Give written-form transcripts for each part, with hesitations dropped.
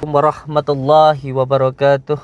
Assalamualaikum warahmatullahi wabarakatuh.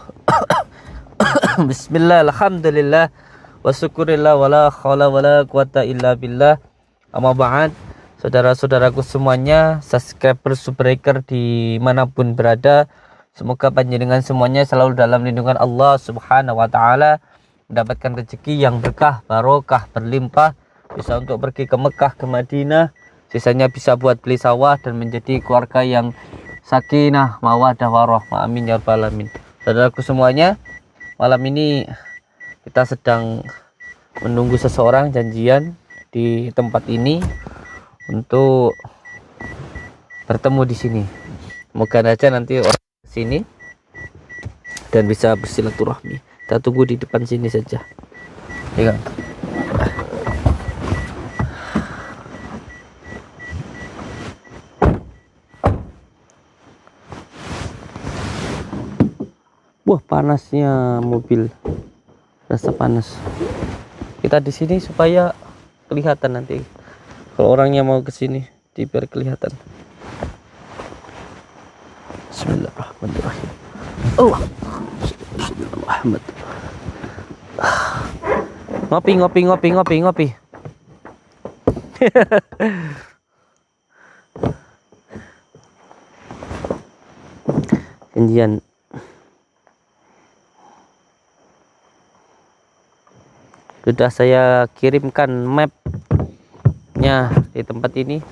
Bismillah, alhamdulillah, wa syukurillah, wala khawla wala quwata illa billah. Amma ba'd. Saudara-saudaraku semuanya, subscriber Subbreaker dimanapun berada, semoga panjenengan semuanya selalu dalam lindungan Allah subhanahu wa ta'ala, mendapatkan rezeki yang berkah, barokah, berlimpah, bisa untuk pergi ke Mekah, ke Madinah, sisanya bisa buat beli sawah dan menjadi keluarga yang sakinah, mawadah, warahmah. Amin ya rabbal alamin. Saudaraku semuanya, malam ini kita sedang menunggu seseorang janjian di tempat ini untuk bertemu di sini. Semoga aja nanti orang sini dan bisa bersilaturahmi. Kita tunggu di depan sini saja. Ya kan? Wah, panasnya mobil, rasa panas. Kita di sini supaya kelihatan nanti kalau orangnya mau ke sini, biar kelihatan. Bismillahirrahmanirrahim. Oh, Bismillahirrahmanirrahim. Ngopi. Janjian. Sudah saya kirimkan mapnya di tempat ini.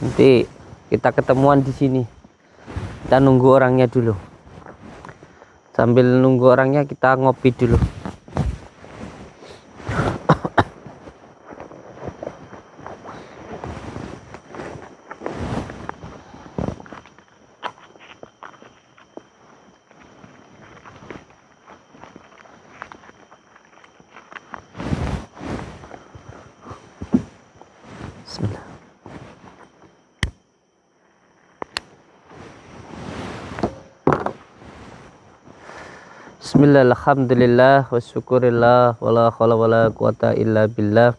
Nanti kita ketemuan di sini. Kita nunggu orangnya dulu. Sambil nunggu orangnya kita ngopi dulu. Bismillah. Bismillah, alhamdulillah, wa syukurillah, wala khawla wala quwata illa billah.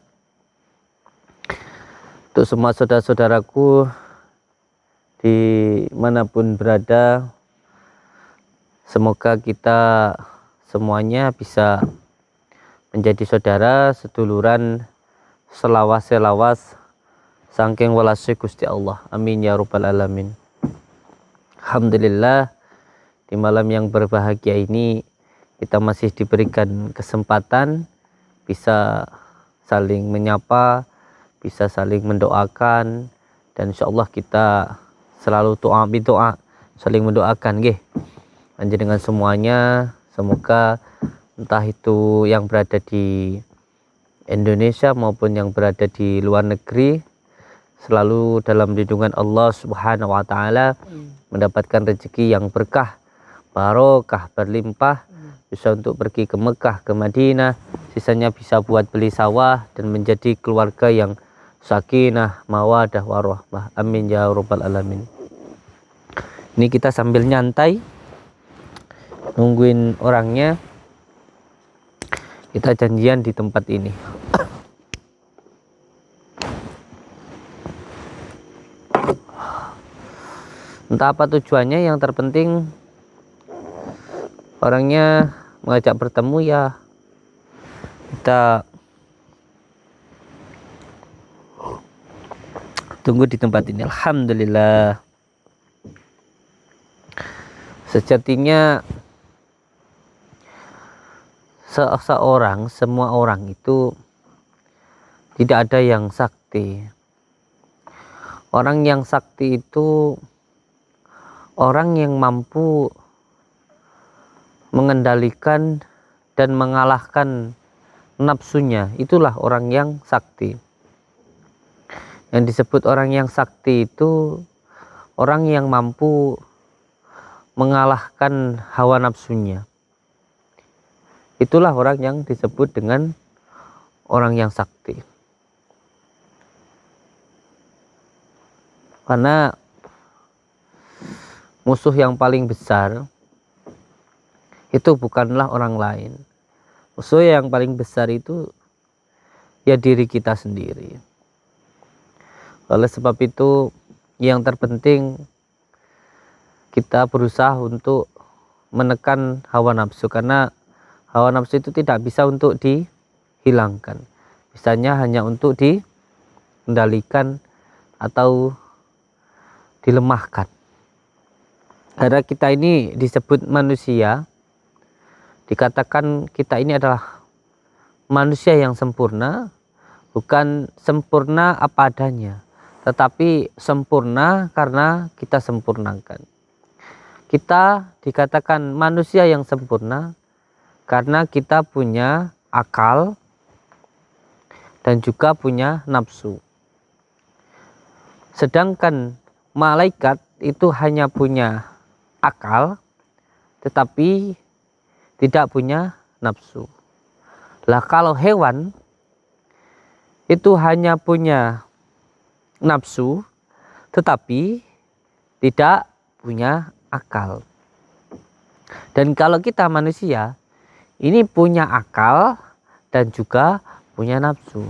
Untuk semua saudara-saudaraku dimanapun berada, semoga kita semuanya bisa menjadi saudara, seduluran, selawas saking walase Gusti Allah. Amin ya rabbal alamin. Alhamdulillah, di malam yang berbahagia ini kita masih diberikan kesempatan bisa saling menyapa, bisa saling mendoakan, dan insyaallah kita selalu doa saling mendoakan nggih. Dengan semuanya, semoga entah itu yang berada di Indonesia maupun yang berada di luar negeri selalu dalam lindungan Allah Subhanahu wa taala, mendapatkan rezeki yang berkah, barokah, berlimpah, bisa untuk pergi ke Mekah, ke Madinah, sisanya bisa buat beli sawah dan menjadi keluarga yang sakinah, mawadah, warahmah. Amin ya rabbal alamin. Ini kita sambil nyantai nungguin orangnya. Kita janjian di tempat ini. Entah apa tujuannya, yang terpenting orangnya mengajak bertemu, ya kita tunggu di tempat ini. Alhamdulillah. Sejatinya semua orang itu tidak ada yang sakti. Orang yang sakti itu orang yang mampu mengendalikan dan mengalahkan nafsunya. Itulah orang yang sakti. Yang disebut orang yang sakti itu orang yang mampu mengalahkan hawa nafsunya. Itulah orang yang disebut dengan orang yang sakti. Karena musuh yang paling besar itu bukanlah orang lain. Musuh yang paling besar itu ya diri kita sendiri. Oleh sebab itu, yang terpenting kita berusaha untuk menekan hawa nafsu, karena hawa nafsu itu tidak bisa untuk dihilangkan, bisanya hanya untuk dikendalikan atau dilemahkan. Karena kita ini disebut manusia, dikatakan kita ini adalah manusia yang sempurna, bukan sempurna apa adanya, tetapi sempurna karena kita sempurnakan. Kita dikatakan manusia yang sempurna karena kita punya akal dan juga punya nafsu. Sedangkan malaikat itu hanya punya akal tetapi tidak punya nafsu. Lah kalau hewan itu hanya punya nafsu tetapi tidak punya akal. Dan kalau kita manusia ini punya akal dan juga punya nafsu.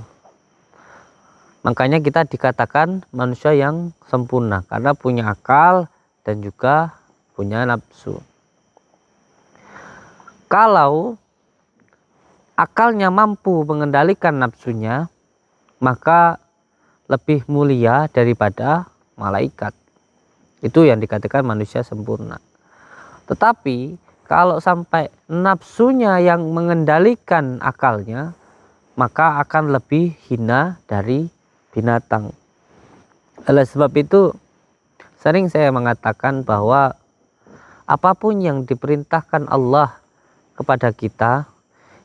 Makanya kita dikatakan manusia yang sempurna karena punya akal dan juga punya nafsu. Kalau akalnya mampu mengendalikan nafsunya, maka lebih mulia daripada malaikat. Itu yang dikatakan manusia sempurna. Tetapi kalau sampai nafsunya yang mengendalikan akalnya, maka akan lebih hina dari binatang. Oleh sebab itu sering saya mengatakan bahwa apapun yang diperintahkan Allah kepada kita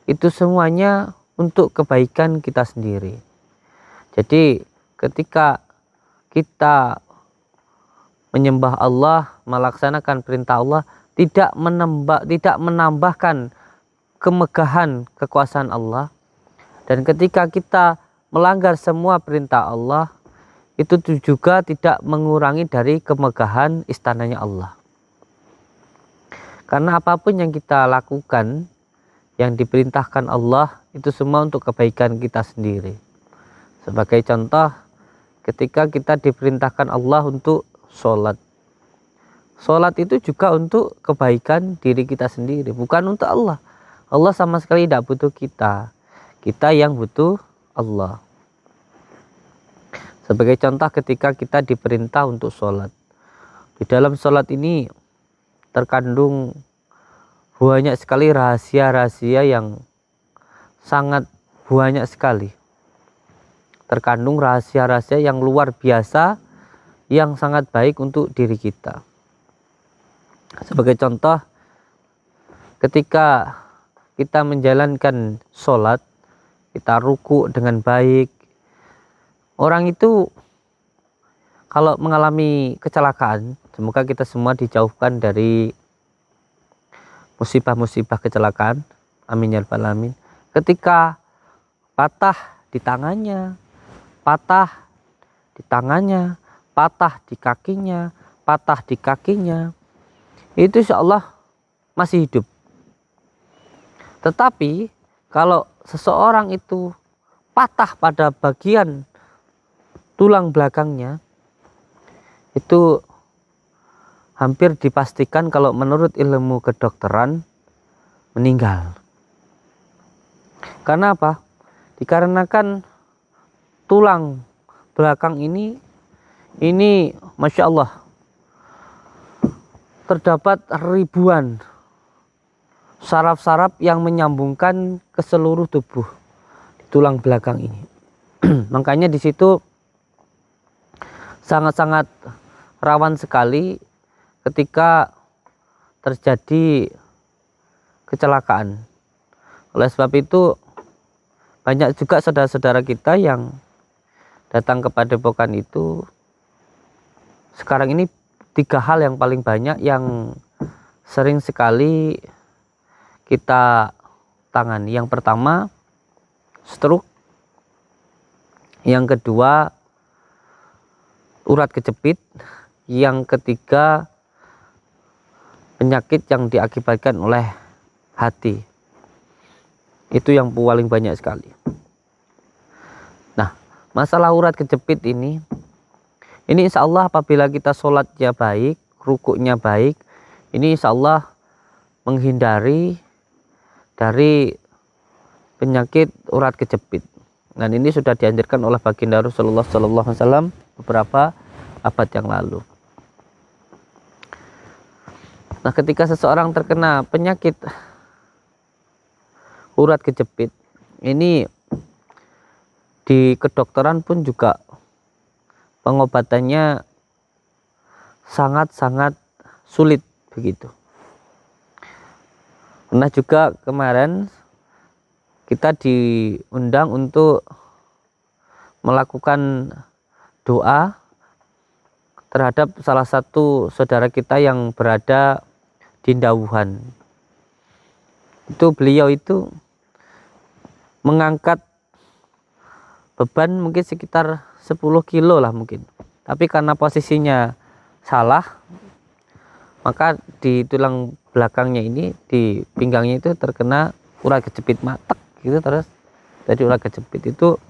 itu semuanya untuk kebaikan kita sendiri. Jadi ketika kita menyembah Allah, melaksanakan perintah Allah, tidak menambahkan kemegahan kekuasaan Allah. Dan ketika kita melanggar semua perintah Allah, itu juga tidak mengurangi dari kemegahan istananya Allah. Karena apapun yang kita lakukan, yang diperintahkan Allah, itu semua untuk kebaikan kita sendiri. Sebagai contoh, ketika kita diperintahkan Allah untuk sholat. Sholat itu juga untuk kebaikan diri kita sendiri, bukan untuk Allah. Allah sama sekali tidak butuh kita. Kita yang butuh Allah. Sebagai contoh ketika kita diperintah untuk sholat. Di dalam sholat ini terkandung banyak sekali rahasia-rahasia yang sangat banyak sekali. Terkandung rahasia-rahasia yang luar biasa, yang sangat baik untuk diri kita. Sebagai contoh, ketika kita menjalankan sholat, kita ruku dengan baik, orang itu kalau mengalami kecelakaan, semoga kita semua dijauhkan dari musibah-musibah kecelakaan, amin ya rabbal alamin. Ketika patah di tangannya, patah di kakinya, itu insya Allah masih hidup. Tetapi kalau seseorang itu patah pada bagian tulang belakangnya, itu hampir dipastikan kalau menurut ilmu kedokteran meninggal. Karena apa? Dikarenakan tulang belakang ini Masya Allah, terdapat ribuan saraf-saraf yang menyambungkan ke seluruh tubuh di tulang belakang ini. Makanya di situ sangat-sangat rawan sekali ketika terjadi kecelakaan. Oleh sebab itu banyak juga saudara-saudara kita yang datang ke padepokan itu. Sekarang ini 3 hal yang paling banyak yang sering sekali kita tangani. Yang pertama stroke, yang kedua urat kejepit, yang ketiga penyakit yang diakibatkan oleh hati. Itu yang paling banyak sekali. Nah, masalah urat kejepit ini insya Allah apabila kita sholatnya baik, rukuknya baik, ini insya Allah menghindari dari penyakit urat kejepit. Dan ini sudah dianjurkan oleh baginda Rasulullah SAW beberapa abad yang lalu. Nah, ketika seseorang terkena penyakit urat kejepit, ini di kedokteran pun juga pengobatannya sangat-sangat sulit begitu. Pernah juga kemarin kita diundang untuk melakukan doa terhadap salah satu saudara kita yang berada di Wuhan. Itu beliau itu mengangkat beban mungkin sekitar 10 kilo lah mungkin. Tapi karena posisinya salah, maka di tulang belakangnya ini, di pinggangnya itu terkena urat kejepit matek gitu, terus dari urat kejepit itu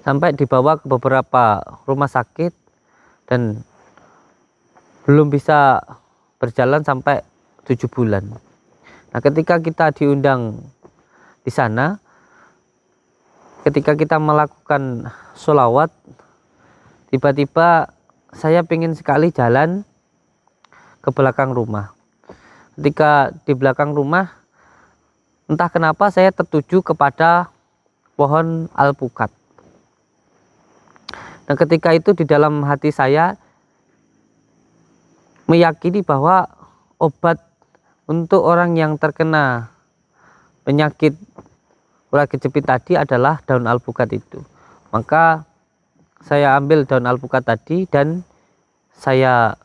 sampai dibawa ke beberapa rumah sakit dan belum bisa berjalan sampai 7 bulan. Nah, ketika kita diundang di sana, ketika kita melakukan sholawat, tiba-tiba saya ingin sekali jalan ke belakang rumah. Ketika di belakang rumah, entah kenapa saya tertuju kepada pohon alpukat. Dan ketika itu di dalam hati saya meyakini bahwa obat untuk orang yang terkena penyakit urat kejepit tadi adalah daun alpukat itu. Maka saya ambil daun alpukat tadi dan saya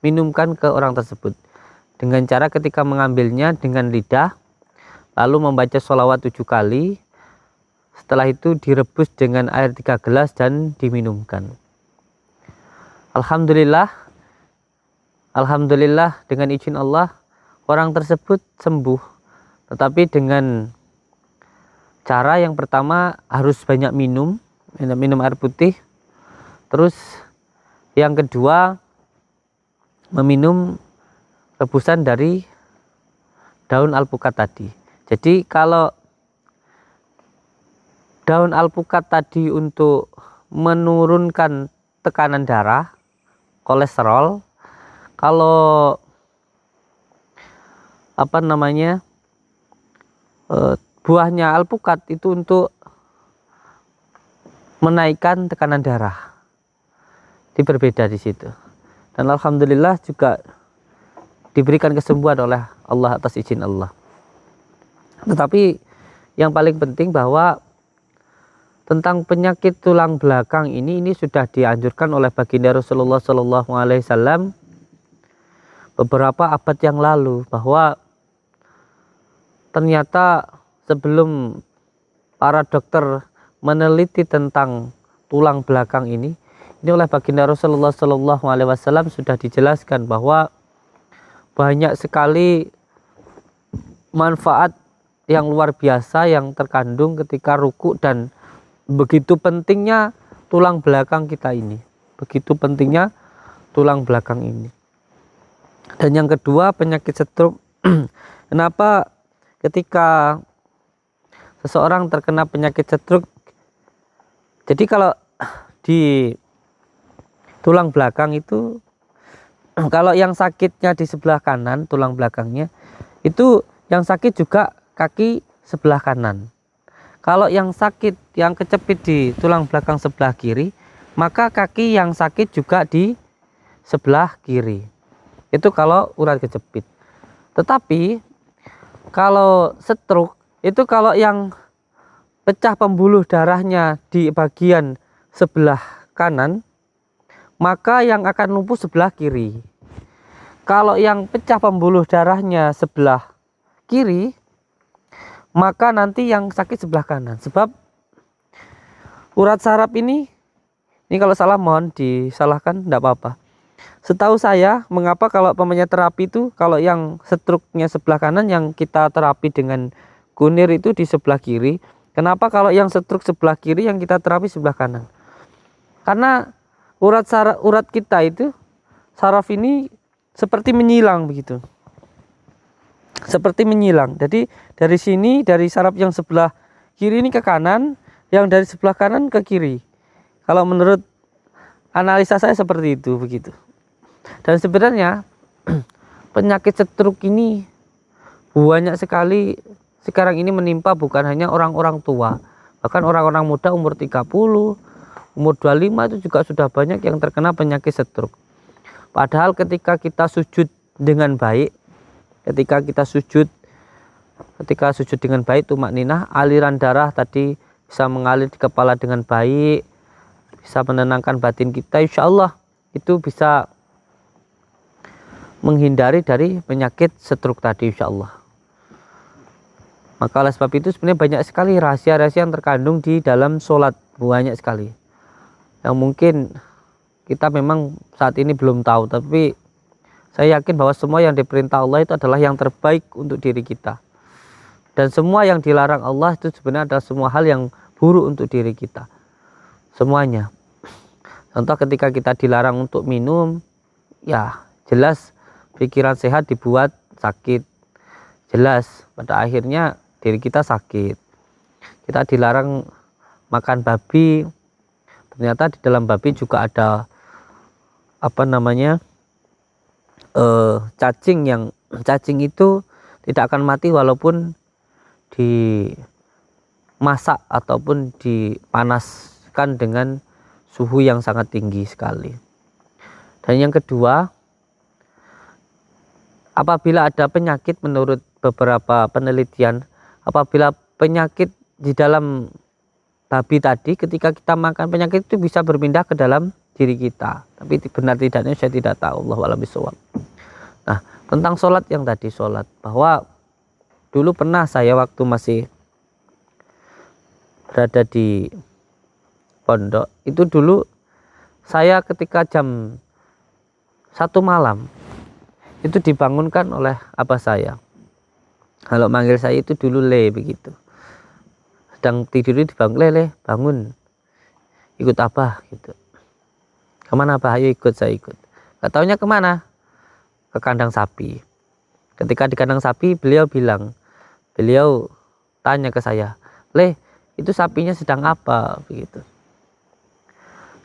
minumkan ke orang tersebut dengan cara ketika mengambilnya dengan lidah, lalu membaca sholawat 7 kali. Setelah itu direbus dengan air 3 gelas dan diminumkan. Alhamdulillah dengan izin Allah orang tersebut sembuh. Tetapi dengan cara yang pertama harus banyak minum air putih. Terus yang kedua meminum rebusan dari daun alpukat tadi. Jadi kalau daun alpukat tadi untuk menurunkan tekanan darah, kolesterol, kalau buahnya alpukat itu untuk menaikkan tekanan darah. Itu berbeda di situ. Dan alhamdulillah juga diberikan kesembuhan oleh Allah atas izin Allah. Tetapi yang paling penting bahwa tentang penyakit tulang belakang ini sudah dianjurkan oleh baginda Rasulullah SAW beberapa abad yang lalu, bahwa ternyata sebelum para dokter meneliti tentang tulang belakang ini oleh baginda Rasulullah SAW sudah dijelaskan bahwa banyak sekali manfaat yang luar biasa yang terkandung ketika ruku, dan begitu pentingnya tulang belakang kita ini, begitu pentingnya tulang belakang ini. Dan yang kedua, penyakit stroke. Kenapa ketika seseorang terkena penyakit stroke, jadi kalau di tulang belakang itu, kalau yang sakitnya di sebelah kanan tulang belakangnya, itu yang sakit juga kaki sebelah kanan. Kalau yang sakit, yang kecepit di tulang belakang sebelah kiri, maka kaki yang sakit juga di sebelah kiri. Itu kalau urat kejepit. Tetapi kalau stroke itu kalau yang pecah pembuluh darahnya di bagian sebelah kanan, maka yang akan lumpuh sebelah kiri. Kalau yang pecah pembuluh darahnya sebelah kiri, maka nanti yang sakit sebelah kanan. Sebab urat saraf ini kalau salah mohon disalahkan, tidak apa-apa. Setahu saya, mengapa kalau pemanya terapi itu, kalau yang stroke-nya sebelah kanan, yang kita terapi dengan kunir itu di sebelah kiri. Kenapa kalau yang stroke sebelah kiri, yang kita terapi sebelah kanan? Karena urat kita itu saraf ini seperti menyilang begitu. Seperti menyilang. Jadi dari sini, dari saraf yang sebelah kiri ini ke kanan, yang dari sebelah kanan ke kiri. Kalau menurut analisa saya seperti itu begitu. Dan sebenarnya penyakit stroke ini banyak sekali sekarang ini menimpa bukan hanya orang-orang tua, bahkan orang-orang muda umur 30, umur 25 itu juga sudah banyak yang terkena penyakit stroke. Padahal ketika kita sujud dengan baik, ketika sujud dengan baik, tumakninah, aliran darah tadi bisa mengalir di kepala dengan baik, bisa menenangkan batin kita, insya Allah itu bisa menghindari dari penyakit stroke tadi, insya Allah. Maka oleh sebab itu sebenarnya banyak sekali rahasia-rahasia yang terkandung di dalam sholat, banyak sekali yang mungkin kita memang saat ini belum tahu, tapi saya yakin bahwa semua yang diperintah Allah itu adalah yang terbaik untuk diri kita. Dan semua yang dilarang Allah itu sebenarnya adalah semua hal yang buruk untuk diri kita. Semuanya. Contoh ketika kita dilarang untuk minum, ya jelas pikiran sehat dibuat sakit. Jelas pada akhirnya diri kita sakit. Kita dilarang makan babi, ternyata di dalam babi juga ada cacing itu tidak akan mati walaupun dimasak ataupun dipanaskan dengan suhu yang sangat tinggi sekali. Dan yang kedua, apabila ada penyakit, menurut beberapa penelitian, apabila penyakit di dalam babi tadi, ketika kita makan penyakit itu bisa berpindah ke dalam diri kita. Tapi benar tidaknya saya tidak tahu, Allahu a'lam bishawab. Nah, tentang sholat yang tadi, sholat, bahwa dulu pernah saya waktu masih berada di pondok, itu dulu saya ketika jam 1 malam itu dibangunkan oleh abah saya. Kalau manggil saya itu dulu Le begitu. Sedang tidur dibangun, Le bangun, ikut abah gitu. Kemana abah? Ayo ikut, saya ikut. Gak taunya kemana? Ke kandang sapi. Ketika di kandang sapi, beliau tanya ke saya, Le, itu sapinya sedang apa begitu.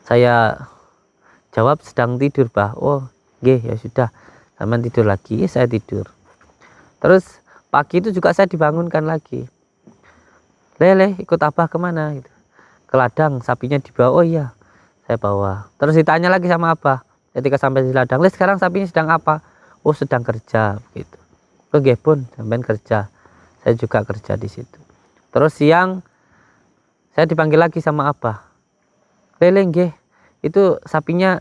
Saya jawab sedang tidur, bah. Oh, nggih, ya sudah, sampean tidur lagi. Saya tidur. Terus pagi itu juga saya dibangunkan lagi. Le, ikut abah kemana gitu. Ke ladang, sapinya dibawa. Oh iya, saya bawa. Terus ditanya lagi sama abah, ketika sampai di ladang, Le, sekarang sapinya sedang apa? Oh, sedang kerja begitu. Oh nggih pun, sampean kerja. Saya juga kerja di situ. Terus siang saya dipanggil lagi sama abah. Le, nggih, itu sapinya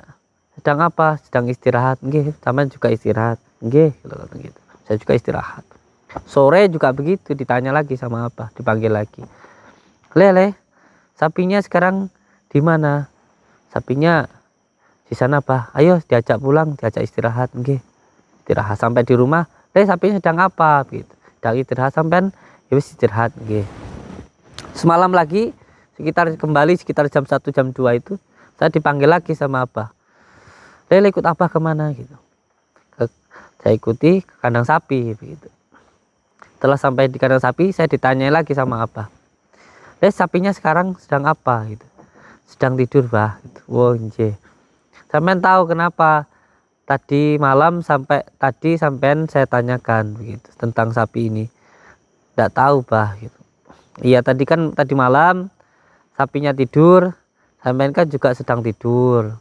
sedang apa? Sedang istirahat. Nggih, sampean juga istirahat. Nggih, gitu. Saya juga istirahat. Sore juga begitu, ditanya lagi sama abah, dipanggil lagi. Le, sapinya sekarang di mana? Sapinya di sana, bah. Ayo diajak pulang, diajak istirahat. Nggih. Istirahat sampai di rumah, Le, sapinya sedang apa gitu. Sedang istirahat, sampean ya wis istirahat nggih. Semalam lagi sekitar jam 1 jam 2 itu saya dipanggil lagi sama abah. Le, ikut abah kemana gitu. Saya ikuti ke kandang sapi begitu. Setelah sampai di kandang sapi, saya ditanya lagi sama abah. Le, sapinya sekarang sedang apa gitu. Sedang tidur, bah gitu. Wow, nggih. Sampean tahu kenapa tadi malam sampean saya tanyakan begitu tentang sapi ini? Tidak tahu, bah gitu. Iya, tadi malam sapinya tidur, sampean kan juga sedang tidur.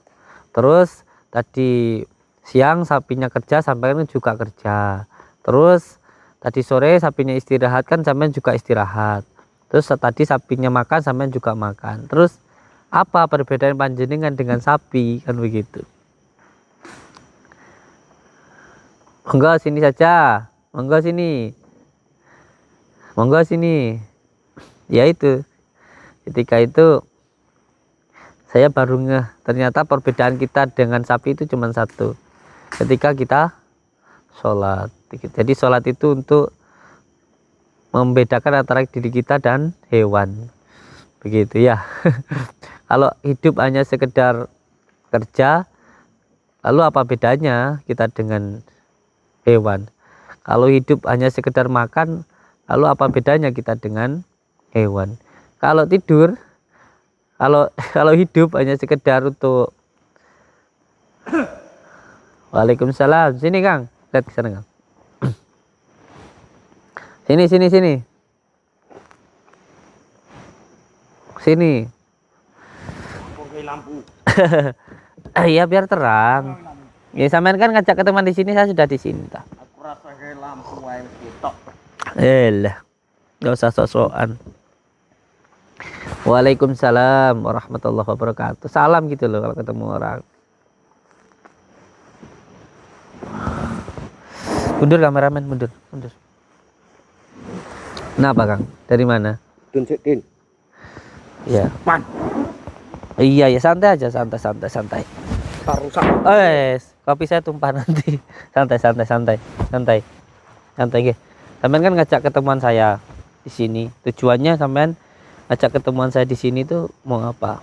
Terus tadi siang sapinya kerja, sampean juga kerja. Terus tadi sore sapinya istirahat, kan sampean juga istirahat. Terus tadi sapinya makan, sampean juga makan. Terus apa perbedaan panjenengan dengan sapi, kan begitu. Monggo sini saja, monggo sini, monggo sini. Ya itu, ketika itu saya baru ngeh, ternyata perbedaan kita dengan sapi itu cuma satu, ketika kita sholat. Jadi sholat itu untuk membedakan antara diri kita dan hewan, begitu ya. Kalau hidup hanya sekedar kerja, Lalu apa bedanya kita dengan hewan? Kalau hidup hanya sekedar makan, lalu apa bedanya kita dengan hewan? Kalau tidur, kalau hidup hanya sekedar untuk Waalaikumsalam. Sini Kang, lihat ke sana Kang. Sini. Sini. Lampu. Iya biar terang. Ya sampean kan ngajak ketemuan di sini, saya sudah di sini toh. Aku rasa kayak lampu wae ketok. Elah. Enggak usah sok-sokan. Waalaikumsalam warahmatullahi wabarakatuh. Salam gitu loh kalau ketemu orang. Mundur kameramen, mundur. Kenapa Kang? Dari mana? Dun sik, Din. Ya. Pan. Iya ya, santai aja, santai. Rusak. Kopi saya tumpah nanti. Santai. Ge. Sampean kan ngajak ketemuan saya di sini. Tujuannya sampean ngajak ketemuan saya di sini tuh mau apa?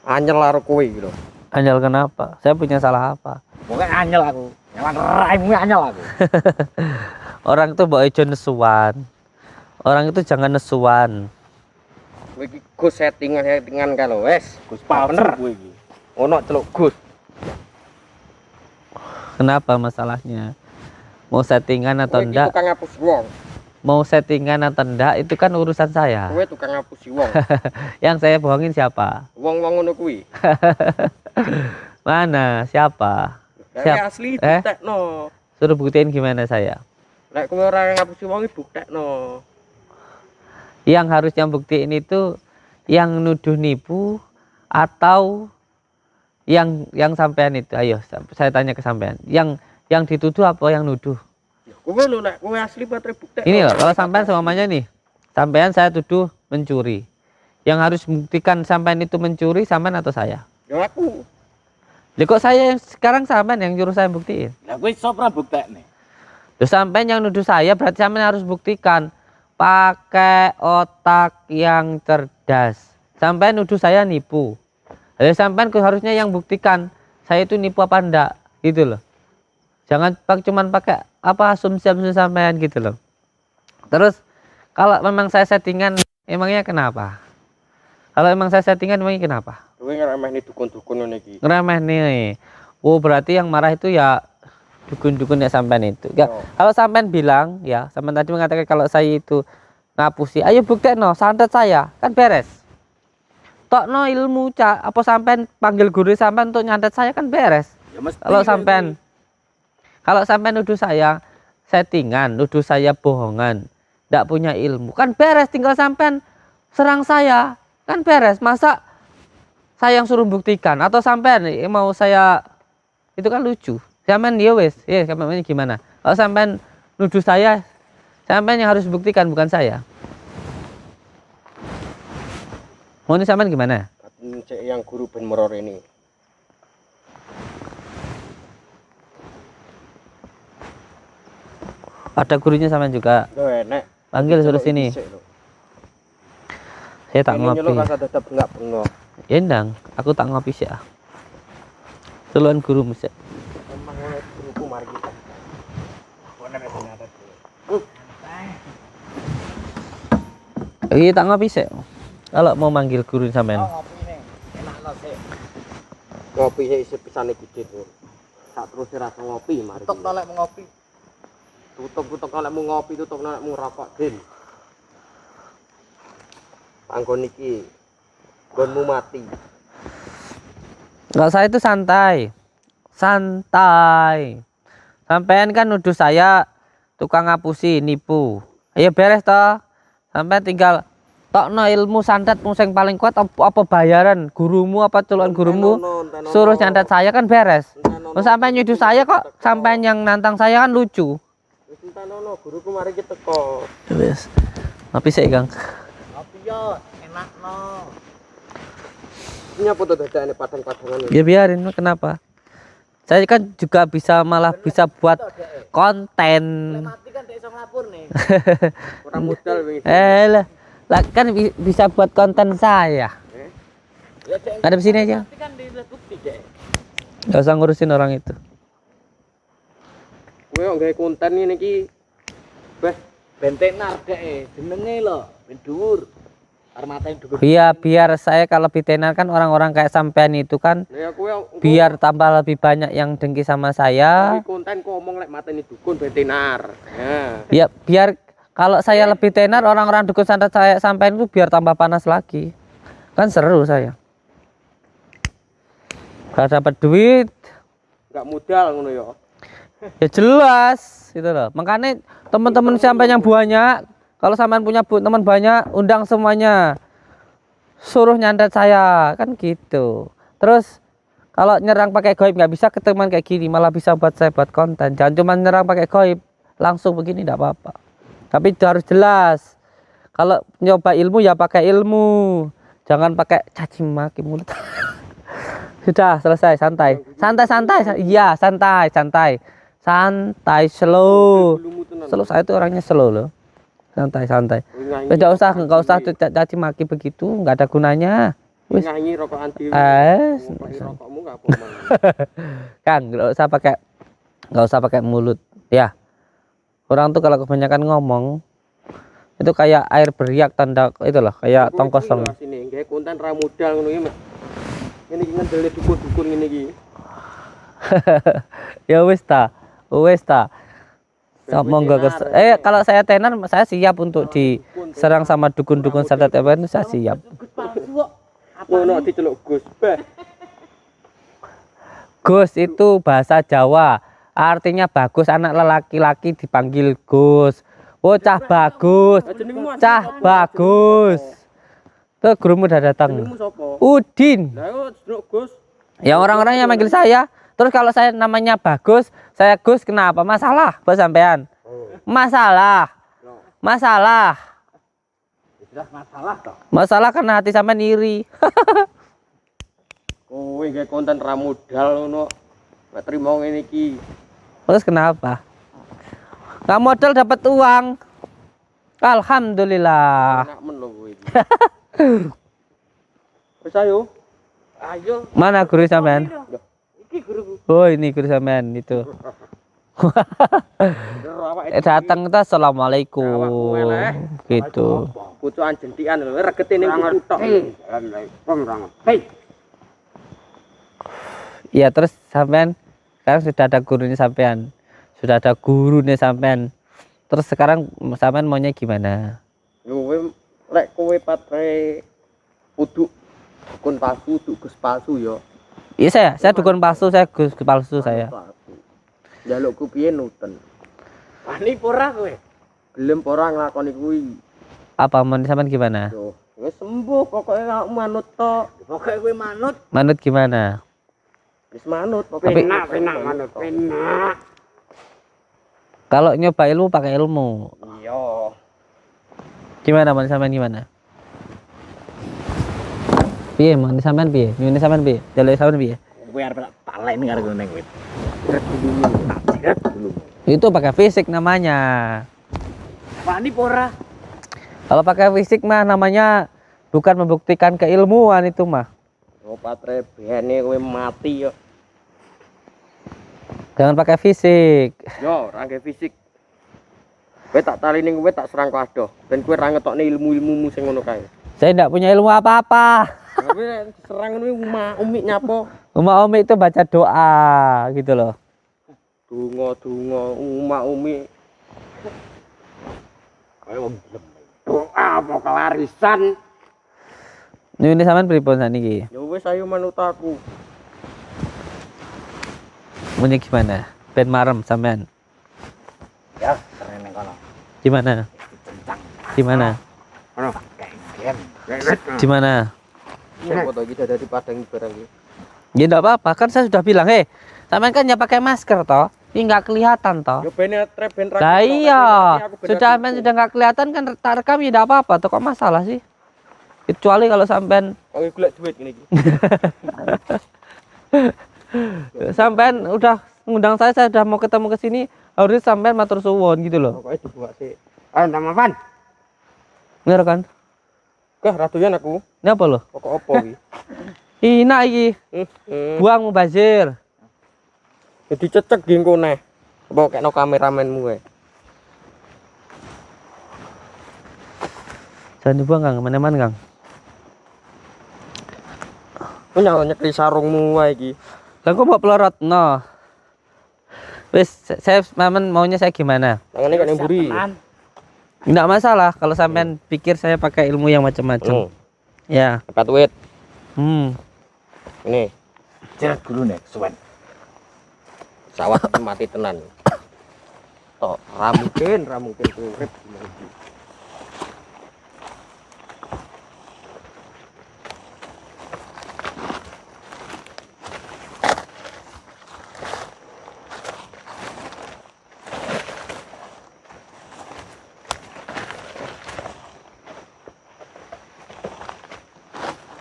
Anyel karo kowe gitu. Anyel kenapa? Saya punya salah apa? Pokoknya anyel aku. Nyawan raimu anyel aku. Orang tuh bawa ijo nesuan. Orang itu jangan nesuan. Kowe iki Gus settingan kalau wes. Gus bener kowe iki. Ono celuk Gus. Kenapa masalahnya? Mau settingan atau Kowe iki enggak? tukang ngapus wong. Mau settingan atau enggak itu kan urusan saya. Kowe tukang ngapusi wong. Yang saya bohongin siapa? Wong-wong ngono kuwi. Mana? Siapa? Lek asli buktekno. Suruh buktiin gimana saya? Lek kowe ora ngapusi wong iki buktekno. Yang harusnya buktiin itu yang nuduh nipu atau yang sampean itu. Ayo saya tanya ke sampean. Yang dituduh apa yang nuduh? Ya kowe lho lek kowe asli baterai buktekno. Ini loh, kalau sampean semuanya nih. Sampean saya tuduh mencuri. Yang harus buktikan sampean itu mencuri sampean atau saya? Ya aku. Lah kok saya sekarang sampean yang nyuruh saya buktiin? Lah kowe iso ora buktekne? Loh sampean yang nuduh saya berarti sampean harus buktikan pakai otak yang cerdas. Sampean nuduh saya nipu. Lalu sampean harusnya yang buktikan saya itu nipu apa enggak gitu loh. Jangan cuman pakai apa asumsi sampean gitu loh. Terus kalau memang saya settingan emangnya kenapa? Kalau emang saya settingan emangnya kenapa? Kowe ngremehne dukun-dukun ngene iki. Ngeremeh nih. Oh berarti yang marah itu ya dukun-dukun ya sampean itu. Ya, kalau sampean bilang ya, sampean tadi mengatakan kalau saya itu ngapusi, ayo buktikan santet saya, kan beres. Tokno ilmu apa sampean panggil guru sampean untuk nyantet saya kan beres. Ya mesti. Kalau sampean nuduh saya settingan, nuduh saya bohongan, enggak punya ilmu, kan beres, tinggal sampean serang saya, kan beres. Masa saya yang suruh buktikan atau sampean mau saya itu kan lucu. Sampean ya wes, sampean gimana? Kalau sampean nuduh saya, sampean yang harus buktikan bukan saya. Mau ini sampean gimana? Cek yang guru Ben Meror ini. Ada gurunya sampean juga. Loh enek. Panggil suruh sini. Saya tak ngopi. Ini rasa tetap enggak bengok. Ya ndang, aku tak ngopi sih. Duluan guru mesti. Emang oleh guruku mari kita. Bener bener. Iya tak ngopi sih. Kalau mau manggil guru sampean. Ngopi nih, enakno sih. Ngopi sih isi pisane gede tuh. Tak terus rasa ngopi mari. Tutuk nolek mau ngopi. Tutuk nolek mau ngopi, tutuk nolek mau rokok, Din. Panggon iki gonmu mati. Enggak, saya itu santai. Sampean kan nuduh saya tukang ngapusi, nipu. Ayo beres toh. Sampai tinggal tokno ilmu santet sing paling kuat apa bayaran gurumu apa culukan gurumu suruh santet saya kan beres. Sampai nyuduh saya kok sampai yang nantang saya kan lucu. Wis entenono guruku mari kita teko. Wis. Ngopi sik, Kang. Ngopi yo enakno. Ini apa tuh dadane padang-padangan ini? Ya biarin, kenapa? Saya kan juga malah bisa buat konten. Mati kan iso nglapur nih. Kurang modal wingi. Lah kan bisa buat konten saya. Ya cek. Ada di sini aja. Mati kan di bukti, Dek. Gak usah ngurusin orang itu. Kowe kok gawe konten ngene iki. Beh, Bentenar deh, jenenge lho, ben dhuwur. Arep mateni dhuwur. Iya, biar saya kalau lebih tenar kan orang-orang kayak sampean itu kan ya kowe biar tambah lebih banyak yang dengki sama saya. konten kok ngomong lek mateni dukun ben tenar. Ya. Ya, biar kalau saya lebih tenar orang-orang dukun santet saya sampean itu biar tambah panas lagi. Kan seru saya. Kalau dapat duit Enggak modal ngono ya. ya jelas gitu loh. Makanya teman-teman sampai yang banyak, kalau sampean punya teman banyak, undang semuanya, suruh nyantet saya kan gitu. Terus kalau nyerang pakai goib nggak bisa ketemuan kayak gini, malah bisa buat saya buat konten. Jangan cuma nyerang pakai goib langsung begini tidak apa-apa, tapi itu harus jelas. Kalau nyoba ilmu ya pakai ilmu, jangan pakai caci maki mulut. Sudah selesai, santai iya, santai, slow. Saya itu orangnya slow loh, santai. Tidak usah caci maki begitu, nggak ada gunanya. Wis Nyanyi rokokan dhewe. Rokokmu enggak apa-apa. Kang, nggak usah pakai mulut ya. Orang tuh kalau kebanyakan ngomong itu kayak air beriak, tanda itulah kayak tong kosong. Sini gawe konten ra modal ngono iki. Ini ngendele dukun-dukun ngene iki. Ya wis ta. Monggo kalau saya tenar saya siap untuk diserang sama dukun-dukun santet apa itu saya siap. Ngono diceluk Gus. Gus itu bahasa Jawa, artinya bagus, anak lelaki-laki dipanggil Gus. Oh, cah bagus. Tuh gurumu udah datang. Jenengmu sapa? Udin. Lah yo Gus. Ya orang-orang yang manggil saya. Terus kalau saya namanya Bagus, saya Gus kenapa? Masalah buat sampean? Masalah. Sudah masalah toh. Masalah karena hati sampean iri. Kowe gawe konten ra modal ngono. Nek trimo ngene iki. Terus kenapa? Nggak modal dapat uang. Alhamdulillah. Enak men lho kowe iki. Wis ayo. Ayo. Mana guru sampean? Iki guruku. Oh, ini guru sampean itu. Datang kita assalamualaikum gitu. Pucukan jentikan lho, regete ning kuku tok. Hei. Ya terus sampean sekarang sudah ada gurunya sampean. Terus sekarang sampean maunya gimana? Kowe lek kowe patre kudu dukun palsu, Gus palsu ya. Iya saya dukun palsu, saya Gus palsu saya. Jalukku piye nuten. Wani ora kowe. Gelem ora nglakoni kuwi. Apa mau sampean gimana? Yo, wis sembuh pokoke awakmu manut tok. Pokoke kowe manut. Manut gimana? Wis manut pokoke. Penak manut. Penak. Kalau nyoba ilmu pakai ilmu. Iya. Gimana mau sampean gimana? Piye mau sampean piye? Nyune sampean piye? Jaluk sampean piye? Kowe arep tak taleni karo ngene kowe. Itu pakai fisik namanya. Wani ora. Kalau pakai fisik mah namanya bukan membuktikan keilmuan itu mah. Oh patre bene kowe mati yo. Jangan pakai fisik. Yo, ora nggae fisik. Kowe tak talini kowe tak serang kadoh. Ben kowe ra ngetokne ilmu-ilmumu sing ngono kae. Saya tidak punya ilmu apa-apa. Kowe serang ngono umi nyapo? Umi itu baca doa gitu loh. Donga umi. Kowe wong doa apa kelarisan. Nyune sampean pripun saniki? Ya wis ayo manut aku. Maunya gimana? Ben marem sampean. Ya, keren ning kono. Gimana? Gimana? Ono Gimana? Ini foto iki dadi padang barang iki. Ya enggak apa-apa, kan saya sudah bilang, sampean kan ya pakai masker toh. Ini enggak kelihatan toh. Yo ben ben ra. Lah iya, sampean sudah enggak kelihatan kan tak rekam ya enggak apa-apa toh, kok masalah sih? Kecuali kalau sampean Oke golek duit ngene iki. Sampean udah ngundang saya udah mau ketemu ke sini, harus sampean matur suwun gitu loh. Pokoke dibuat sik. Ayo tamapan. Bener kan? Kah ratuyan aku. Ini apa loh? Pokok opo iki? Ina iki. Buang mubazir. Jadi cecek gengko neh. Bawa kayak no kameramenmu ya. Jangan dibuang Kang, mana-mana Kang. Kau nyekli sarungmu wae iki. Lah kok mau pelorot no. Wes, saya Maman maunya saya gimana? Tangannya kan yang buri. Enggak masalah kalau sampean pikir saya pakai ilmu yang macam-macam. Ya. Cepat wit. Ini Jerat dulu nih, suwen. sawat mati tenan. Tok, ra mungkin urip dina iki.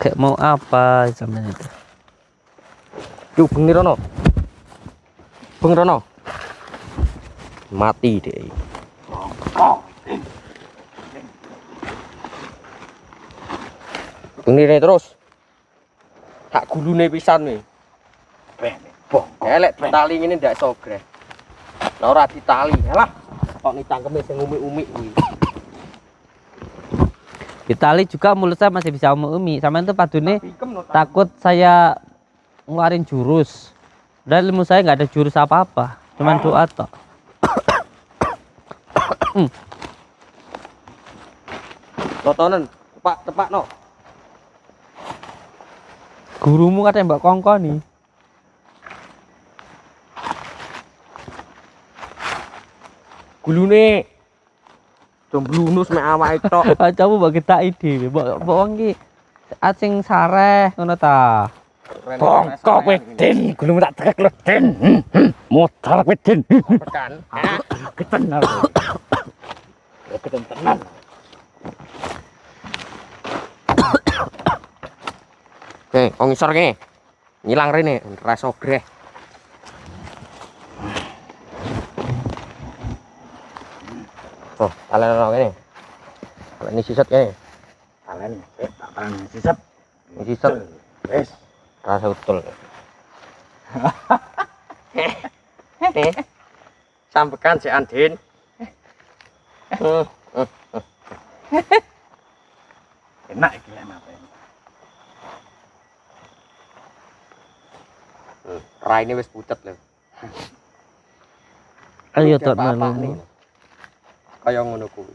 Kayak mau apa sampean itu? Yuk bengi rono. Beng rono. Mati deh. Bengi nih terus. Tak gulune pisan nih. Elek ditali ngene ndak iso greh. Lah ora ditali. Alah, kok ni cangkeme sing umi-umi kuwi. Di tali juga mulut saya masih bisa umi. Sampean tuh padune takut saya ngeluarin jurus. Dan ilmu saya nggak ada jurus apa-apa, cuman doa tok. Totonen, tepak no. Gurumu katanya mbak kongkoni. Gulune jomblunus mek awake tok. Coba mbak kita ide, mbak wong iki asing sareh ngono ta. Bongkok wedin, gulung tak tekek lho, Den. Motor wedin. Tekan. Ketenan. Ketenan. Oke, wong isor kene. Ngilang rene, ra iso greh. Oh, talen kene. Ini sisat kene. Kalian tak parang sisep. Ini sisat. Wes. Rasa utul. Sampekan si Andin. Enak iki enak. Raine wis pucet lho. Ayo tok Apa nang. nih? Kaya ngono kuwi.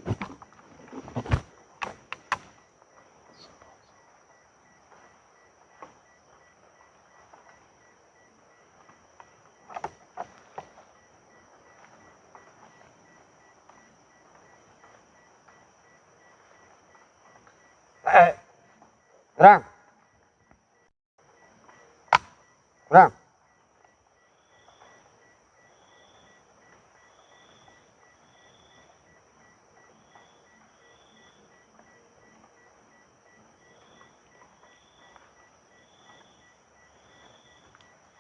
Rang. Rang.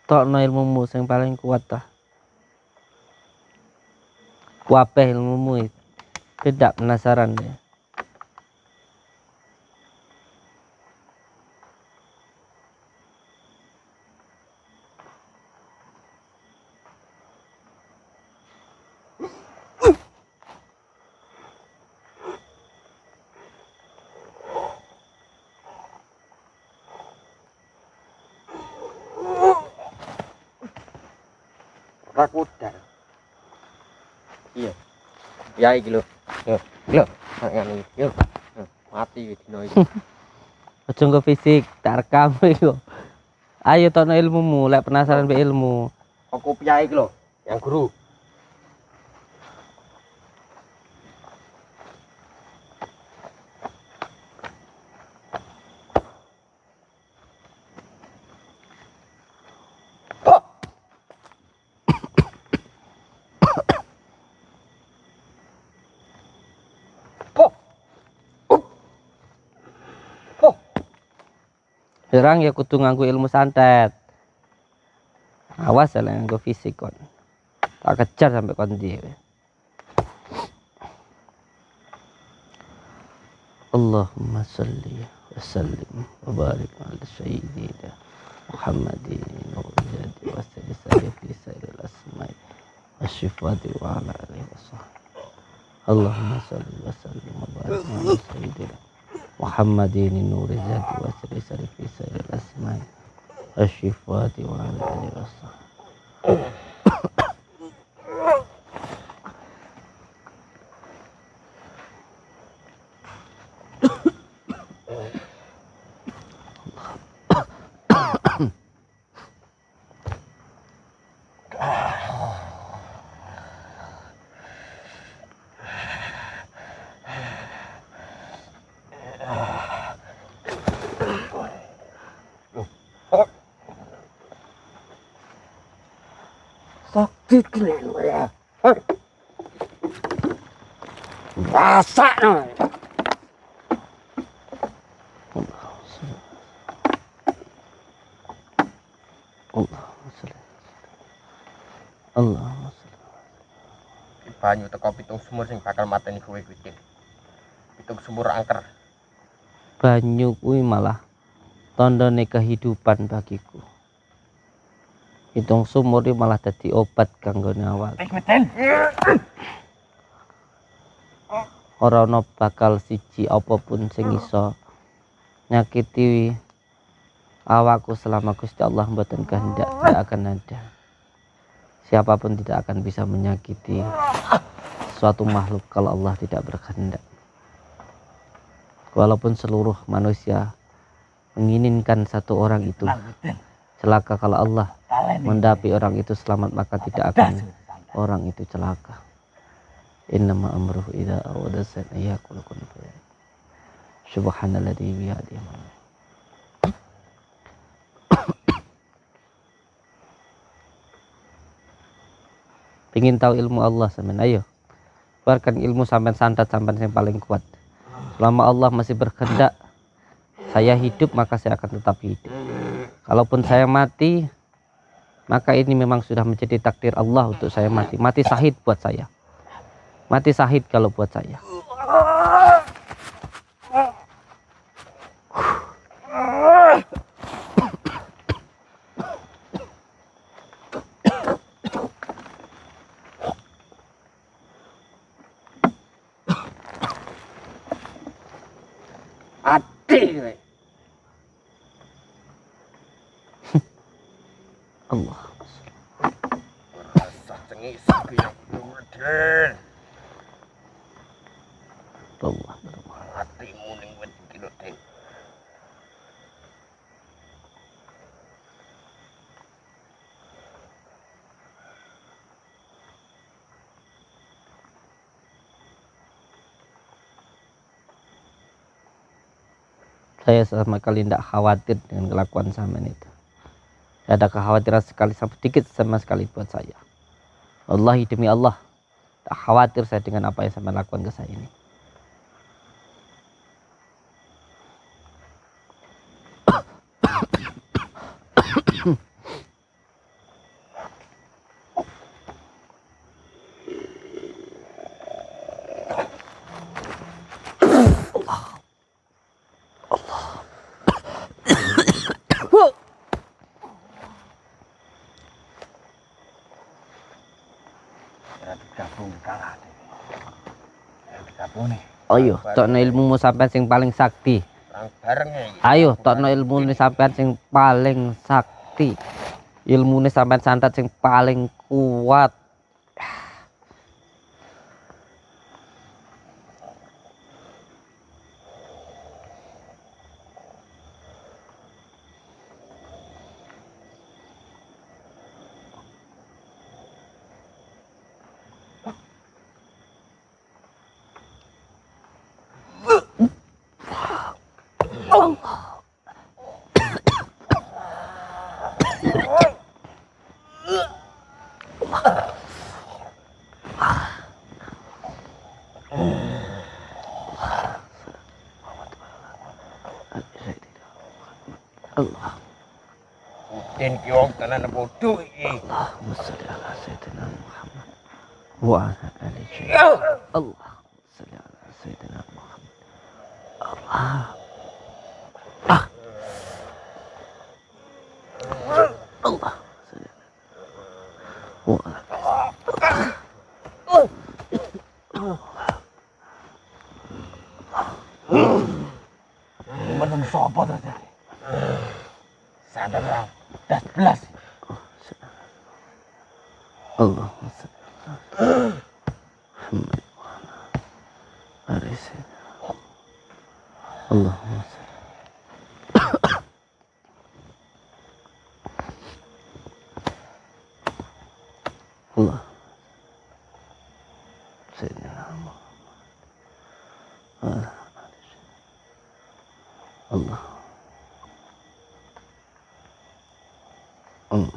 Tokno ilmumu sing paling kuat ta. Kuapeh ilmumu itu. Tidak penasaran deh. Rakudar. Iya. Ya iki lho. Lho, ngono iki. Yo. Mati dino iki. Aja nggo fisik, tak rekam iku. Ayo tokno ilmumu, lek penasaran be ilmu. Kok kopiah iki lho, yang guru. Serang ya kudu nganggo ilmu santet. Awas ya nganggo fisik kon. Tak kejar sampai kon dhewe. Allahumma shalli wa sallim wa barik ala sayyidina Muhammadin wa ali wa sahbihi الشفاة وعلى آله وصحبه اللهم صل وسلم وبارك على سيدنا محمد النور الذات وسر سر في سائر الأسماء الشفاة وعلى آله وصحبه Sakit kalian ya. Rasa no. Allahumma sholli Banyu teko pitung sumur sing bakal mateni kowe kuwi. Pitung sumur angker. banyu kuwi malah tandane kehidupan bagiku. Hitung sumur iki malah dadi obat kanggone awak. Ora ana bakal siji apapun sing iso nyakiti awakku selama Gusti Allah mboten kehendak, tidak akan ada. Siapapun tidak akan bisa menyakiti suatu makhluk kalau Allah tidak berkehendak. Walaupun seluruh manusia menginginkan satu orang itu celaka, kalau Allah mendapi orang itu selamat, maka tidak akan orang itu celaka. Innama amruhu idza arada shay'an yaqulu kun fayakun. Subhanalladzi biyadihi mulk. Pengin tahu ilmu Allah sampean, ayo keluarkan ilmu sampean, santet sampean yang paling kuat. Selama Allah masih berkehendak saya hidup, maka saya akan tetap hidup. Kalaupun saya mati, maka ini memang sudah menjadi takdir Allah untuk saya mati. Mati syahid buat saya. Mati syahid kalau buat saya. Ati. Allah. Rasa cengis yang gede. Allah. Hatimu ning wit iki lho, Dek. Saya sama sekali tidak khawatir dengan kelakuan sampean itu. Tidak ada kekhawatiran sekali, sedikit sama sekali buat saya. Wallahi demi Allah, tak khawatir saya dengan apa yang sampean lakukan ke saya ini. Ayo, tokno ilmumu sampean sing paling sakti. Bareng iki. Ayo, tokno ilmune sampean sing paling sakti. Ilmune sampean santet sing paling kuat. Allah. Udin ki wong tenan bodho iki. Allahumma sholli ala sayyidina Muhammad wa ala alihi. Allah sholli ala sayyidina Muhammad. Allah. Allah sholli ala wa ala Sopo to jare? Sadar das belas. Allah. Allah. Allah. Sayyidina Muhammad. Allah. Allah.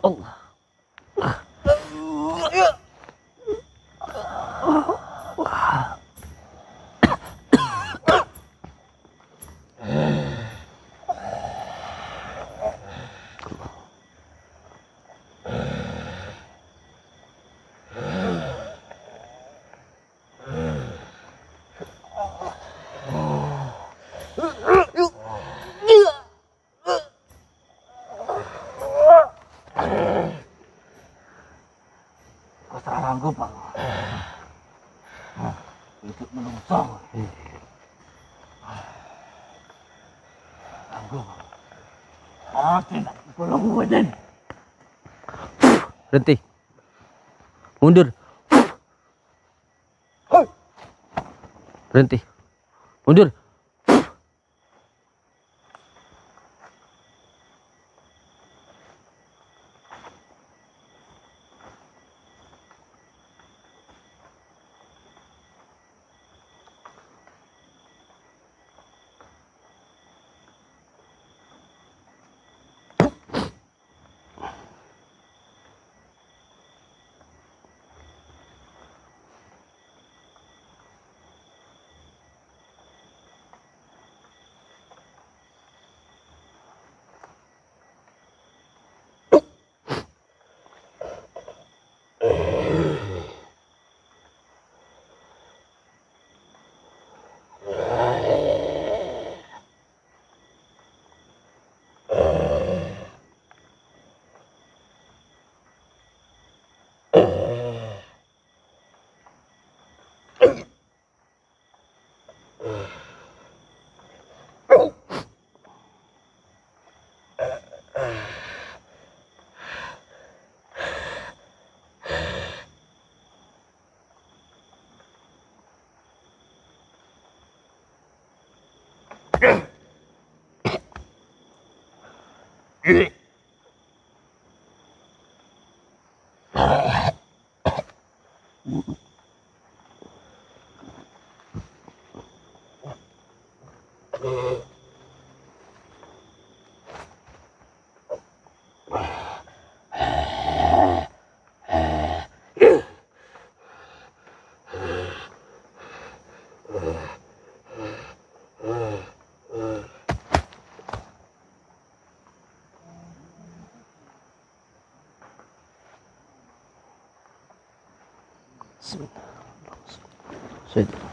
Allah. Sanggup Pak. Hidup menungso. Sanggup. Tidak belum weden. Berhenti. Mundur. Berhenti. Mundur. Sudah.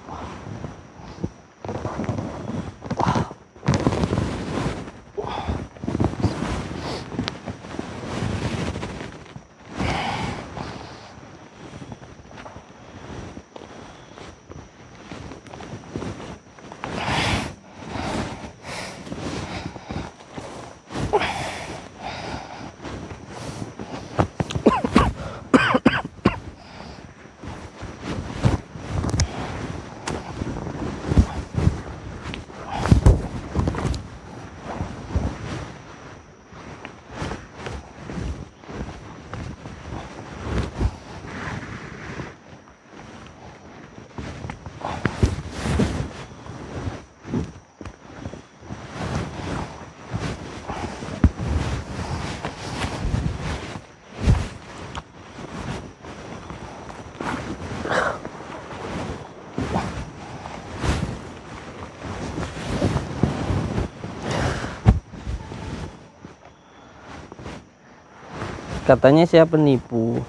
Katanya saya penipu.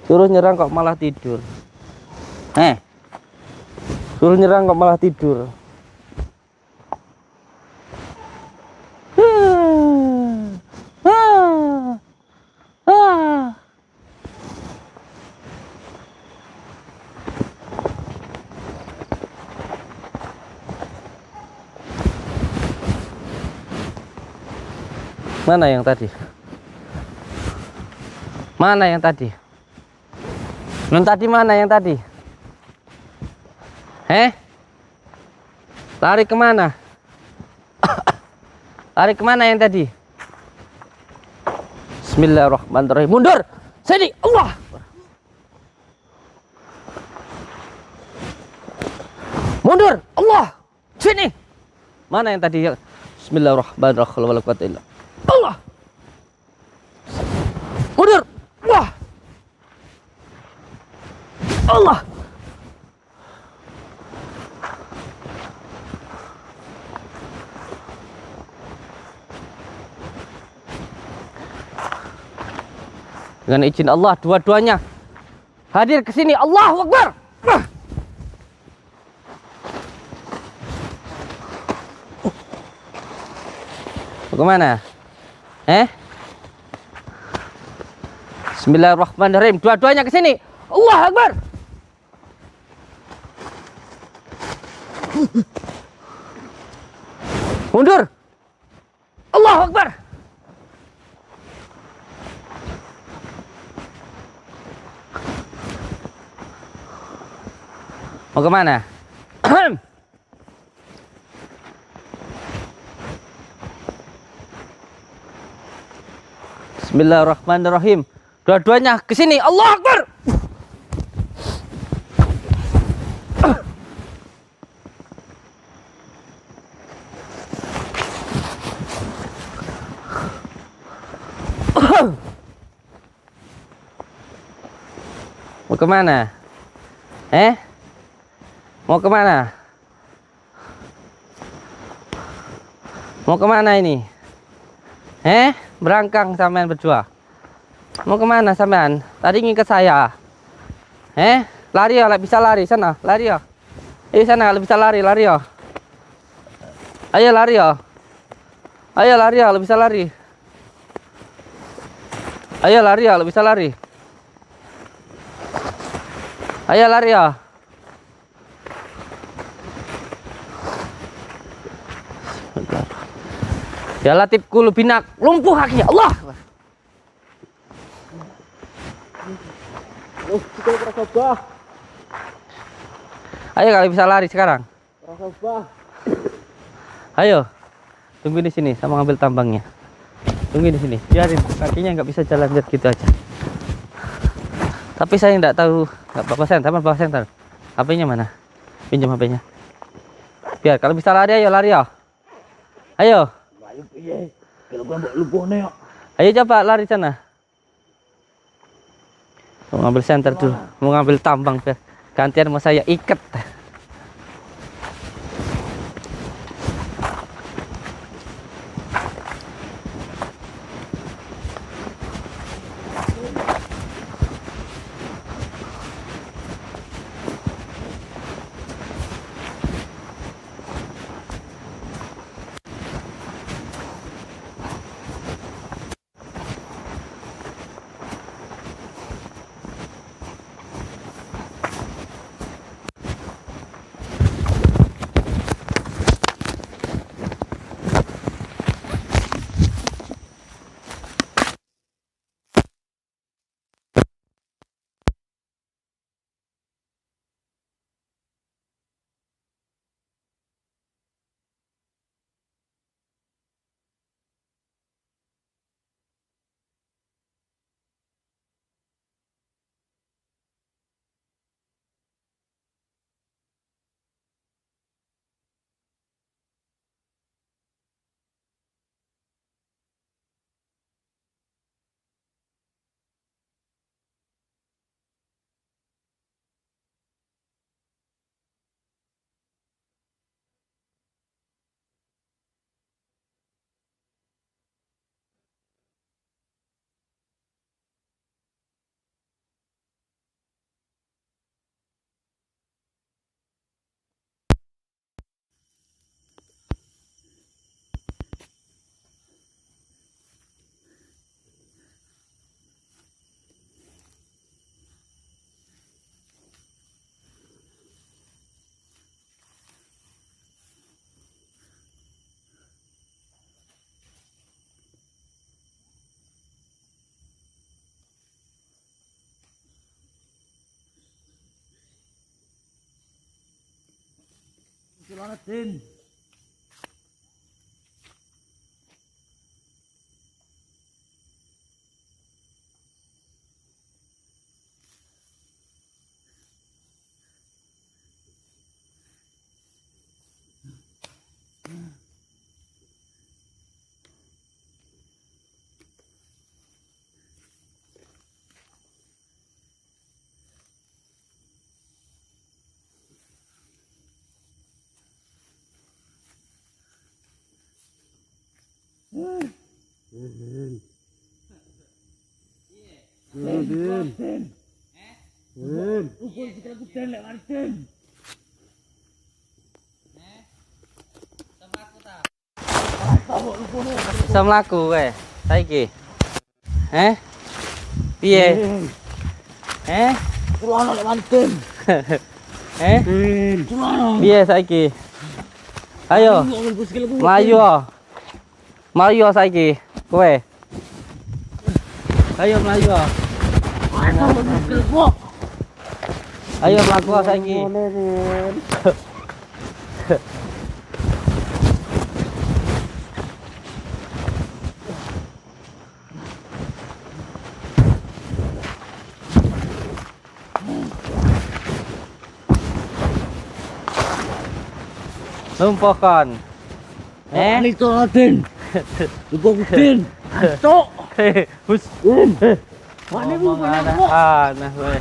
Suruh nyerang kok malah tidur. Suruh nyerang kok malah tidur. Mana yang tadi? Mana yang tadi? Nun tadi mana yang tadi? Lari kemana? Lari kemana yang tadi? Bismillahirrahmanirrahim. Mundur! Sini! Allah! Mundur! Allah! Sini! Mana yang tadi? Bismillahirrahmanirrahim. Allah! Mundur! Allah! Allah! Dengan izin Allah, dua-duanya hadir ke sini. Allahu Akbar. Bagaimana? Bismillahirrahmanirrahim. Dua-duanya ke sini. Allahu Akbar. Mundur. Allahu Akbar. Mau kemana? Bismillahirrahmanirrahim. Dua-duanya ke sini. Allahu Akbar. Mau kemana? Mau kemana? Mau kemana ini? Berangkang sampean berdua. Mau kemana sampean? Tadi ngikut saya. Lari ya, bisa lari sana, lari ya. Sana kalau bisa lari, lari ya. Ayo lari ya. Ayo lari ya, bisa lari. Ayo lari ya, bisa lari. Ayo lari ya. Ya Latif kulu binak, lumpuh kakinya. Allah. Ayo kalau bisa lari sekarang. Ayo. Tunggu di sini sama ngambil tambangnya. Tunggu di sini. Biarin kakinya nggak bisa jalan biar gitu aja. Tapi saya nggak tahu. Nggak apa-apa senter, bawa senter. HP-nya mana? Pinjam HP-nya. Biar kalau bisa lari, ayo lari ya. Ayo. Ayo coba lari sana. Mau ngambil senter dulu, mau ngambil tambang biar gantian mau saya ikat. Celana Din. Bisa mlaku kowe saiki. Piye? Celana lek manten. Piye saiki? Ayo. Melayu. Melayu saiki kowe. Ayo melayu. Ayo mlaku saiki. Lumpuhkan. Ini celana Din. Lumpuk Din. Cok. Hus. Mana Ngomong aneh kowe.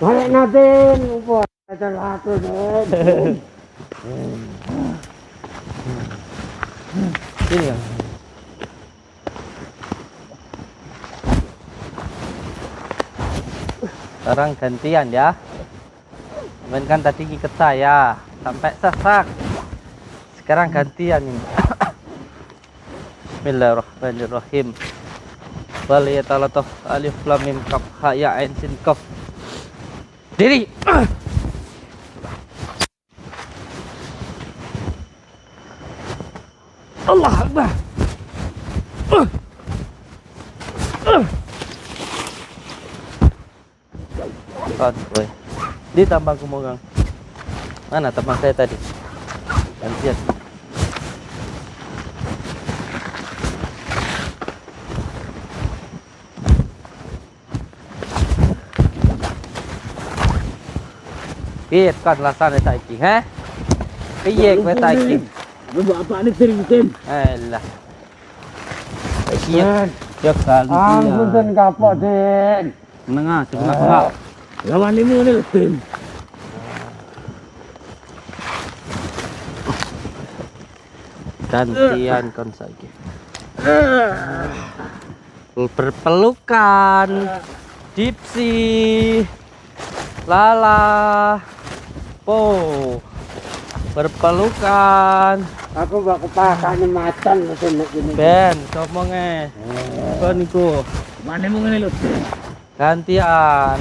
balik natin. Lumpuk. Ada latu Din. Sini ya. Sekarang gantian ya. Kan tadi ngiket saya sampai sesak. Sekarang gantian ini. Bismillahirrahmanirrahim. Wal yatalataf alif lam mim kaf ha ya ain sin kaf. Diri. Allah Akbar. Kowe. Di tambang kumogang. Mana tambang saya tadi? Gantian. Piye kan lasane saiki, ha? Piye kowe saiki? Bapak ini sering. Alah. Saiki ya gantian. Ampun kapok Din. Menengah sebelah enggak. Lawan ini ngene Din. Gantian kon saiki. Berpelukan. Dipsi. Lala. Po. Berpelukan. Aku gak kepakane macan nek gini. Ben, somonge. Kon iku. Mana mau ngene lho. Gantian.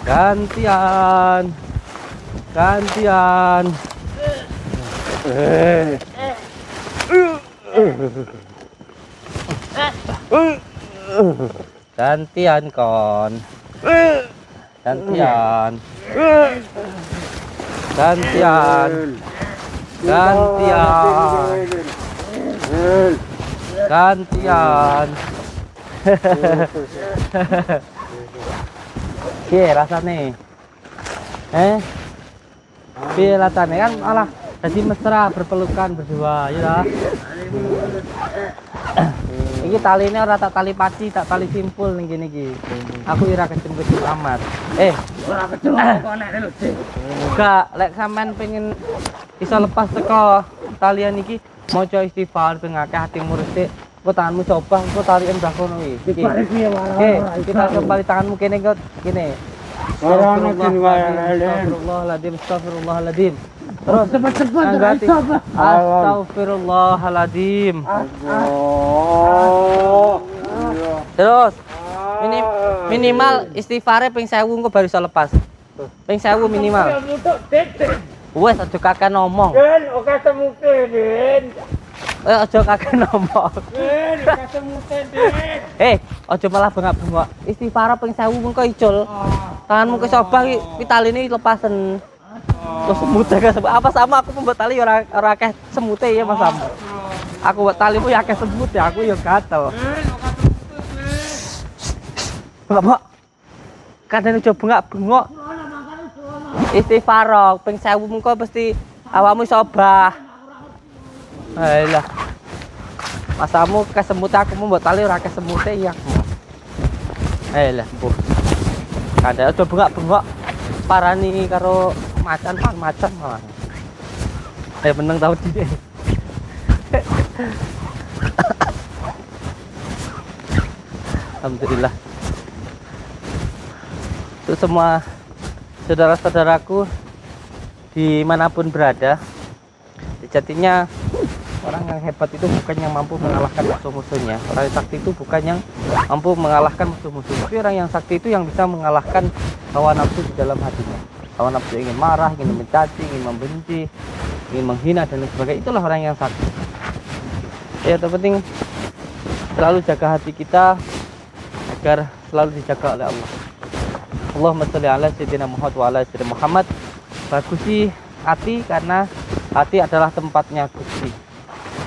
Gantian. Gantian. Gantian kon. Gantian. Gantian. Gantian. Gantian. Piye rasane? Piye rasane kan malah jadi mesra berpelukan berdua ya. Iki taline ora tak tali paci, tak tali simpul ning kene iki. Aku ora kecem-kecem amat. Ora kecel kok nek lho Dik. Enggak, lek sampean pengen iso lepas teko talian iki maca istighfar ping akeh atimu resik. Engko tanganmu coba, engko talian mbah kono iki. Balik piye wae. Kita coba tanganmu kene kok kene. Astagfirullahaladzim, astagfirullahaladzim. Terus Cepet-cepet anggati. Astagfirullahaladzim. Terus minimal istighfare ping 1000 engko baru iso lepas. Ping 1000 minimal. Wes aja kakek ngomong. Den, oke temuke, Den. Aja kakek ngomong. Den, oke temuke, Den. Aja malah bengak-bengok. Istighfar ping 1000 engko icul. Tanganmu ke coba ki taline lepasen. Terus semute kan apa sama aku membuat tali ora akeh semute ya Mas Sam. Aku buat tali ya akeh semut ya aku ya gatel. Enggak, kadang coba bengok. Istighfar, ping 1000 mengko mesti awakmu iso obah. Alah. Masamu kesemut aku membuat tali ora kesemut ya. Alah, Bu. Kadang coba bengok parani karo macan malah. Meneng tau di. Alhamdulillah. Untuk semua saudara-saudaraku dimanapun berada, sejatinya orang yang hebat itu bukan yang mampu mengalahkan musuh-musuhnya. Orang yang sakti itu bukan yang mampu mengalahkan musuh-musuh, tapi orang yang sakti itu yang bisa mengalahkan hawa nafsu di dalam hatinya. Hawa nafsu ingin marah, ingin mencaci, ingin membenci, ingin menghina dan lain sebagainya. Itulah orang yang sakti. Ya, terpenting selalu jaga hati kita agar selalu dijaga oleh Allah. Allahumma sholli ala sayyidina Muhammad wa ala sayyidina Muhammad. Bagusi hati karena hati adalah tempatnya Gusti.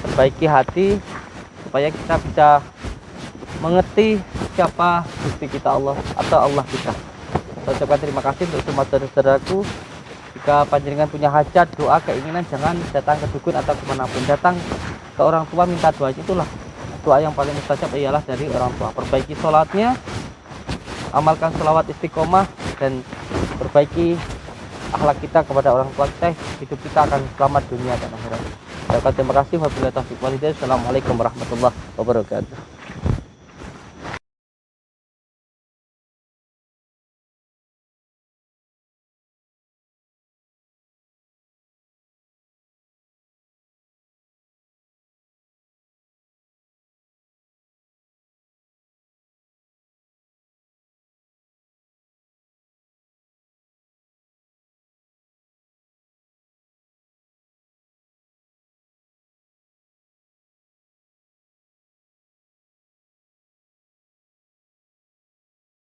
Perbaiki hati supaya kita bisa mengerti siapa Gusti kita Allah atau Allah kita. Saya ucapkan terima kasih untuk semua saudara-saudaraku. Jika panjenengan punya hajat, doa, keinginan, jangan datang ke dukun atau kemanapun. Datang ke orang tua minta doanya, itulah doa yang paling mustajab ialah dari orang tua. Perbaiki sholatnya, amalkan sholawat istiqomah, dan perbaiki akhlak kita kepada orang tua kita, hidup kita akan selamat dunia dan akhirat. Terima kasih. Wabillahi taufiq wal hidayah. Assalamualaikum warahmatullahi wabarakatuh.